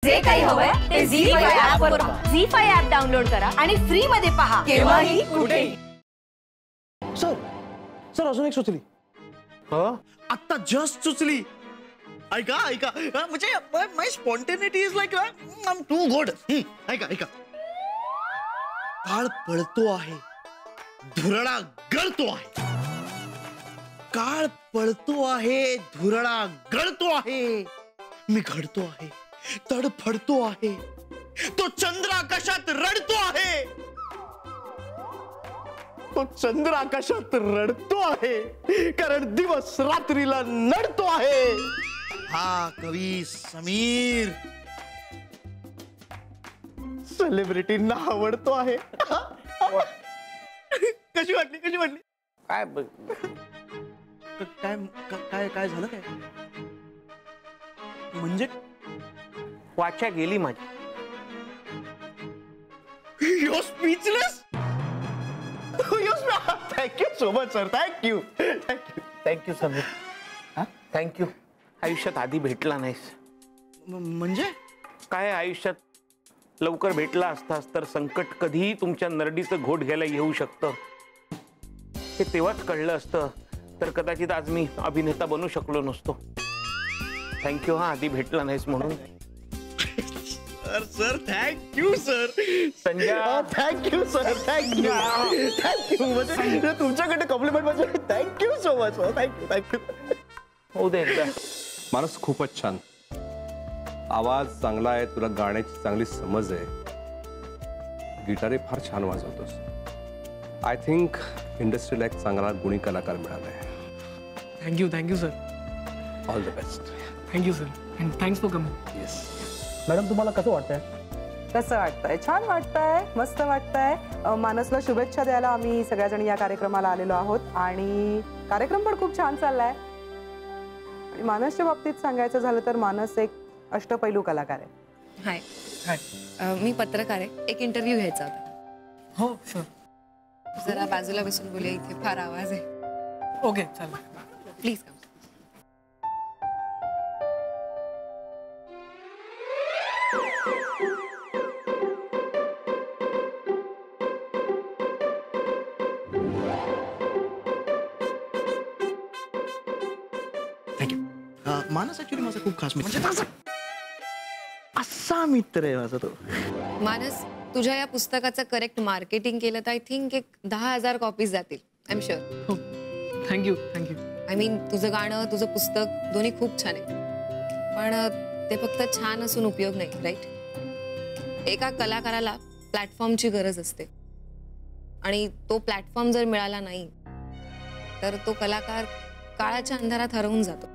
जे काही हवंय ते झी5 ऍप वर पहा. झी5 ऍप डाउनलोड करा आणि फ्री मध्ये पहा केव्हाही कुठेही. सर सर अजून एक सुचली. आता जस्ट सुचली. ऐका ऐका म्हणजे my spontaneity is like I am too good. ऐका ऐका. काळ पळतो आहे, धुरळा गळतो आहे. काळ पळतो आहे, धुरळा गळतो आहे. मी घडतो आहे, तडफडतो आहे. तो चंद्र आकाशात रडतो आहे. तो चंद्र आकाशात रडतो आहे कारण दिवस रात्रीला नडतो आहे. हा कवी समीर सेलिब्रिटींना आवडतो आहे. कशी वाटली कशी वाटली? काय काय काय काय झालं काय? म्हणजे वाचा गेली माझी. You speechless. Thank you so much sir. Thank you thank you thank you Sameer. Thank you. आयुष्यात आधी भेटला नाहीस. म्हणजे काय आयुष्यात लवकर भेटला असतास तर संकट कधीही तुमच्या नरडीचं घोट घ्यायला येऊ शकतं. हे तेव्हाच कळलं असतं तर कदाचित आज मी अभिनेता बनू शकलो नसतो. थँक्यू हा आधी भेटला नाहीस म्हणून. Sir sir thank you sir. Sanjay thank you sir. Thank you thank you. म्हणजे तुमच्याकडे कॉम्प्लिमेंट म्हणजे thank you so much. Thank you thank you. होऊ दे एकदा. मानस खूपच छान. आवाज चांगला आहे, तुला गाण्याची चांगली समज आहे, गिटारही फार छान वाजवतोस. आय थिंक इंडस्ट्रीला एक चांगला गुणी कलाकार मिळाला आहे. Thank you sir. All the best. Thank you sir and thanks for coming. Yes. Madam तुम्हाला कसं वाटतंय? कसं वाटतंय? छान वाटतंय, मस्त वाटतंय. मानसला शुभेच्छा द्यायला आम्ही सगळ्याजणी या कार्यक्रमाला आलेलो आहोत आणि कार्यक्रम पण खूप छान चाललाय. आणि मानसच्या बाबतीत सांगायचं झालं तर मानस एक अष्टपैलू कलाकार आहे. हाय हाय. मी पत्रकार आहे. एक इंटरव्ह्यू घ्यायचा होता. हो शुअर. जरा बाजूला बसून बोलूया, इथे फार आवाज आहे. ओके चालेल. Please come. थँक्यू. मानस ऍक्च्युली माझा खूप खास मित्र म्हणजे असा मित्र आहे माझा तो. मानस, तुझ्या या पुस्तकाचं करेक्ट मार्केटिंग केलं तर आय थिंक एक 10,000 कॉपीज जातील. I am sure. हो थँक्यू थँक्यू. आय मीन तुझं गाणं, तुझं पुस्तक दोन्ही खूप छान आहे. पण ते फक्त छान असून उपयोग नाही, राईट? एका कलाकाराला प्लॅटफॉर्मची गरज असते आणि तो प्लॅटफॉर्म जर मिळाला नाही तर तो कलाकार काळाच्या अंधारात हरवून जातो.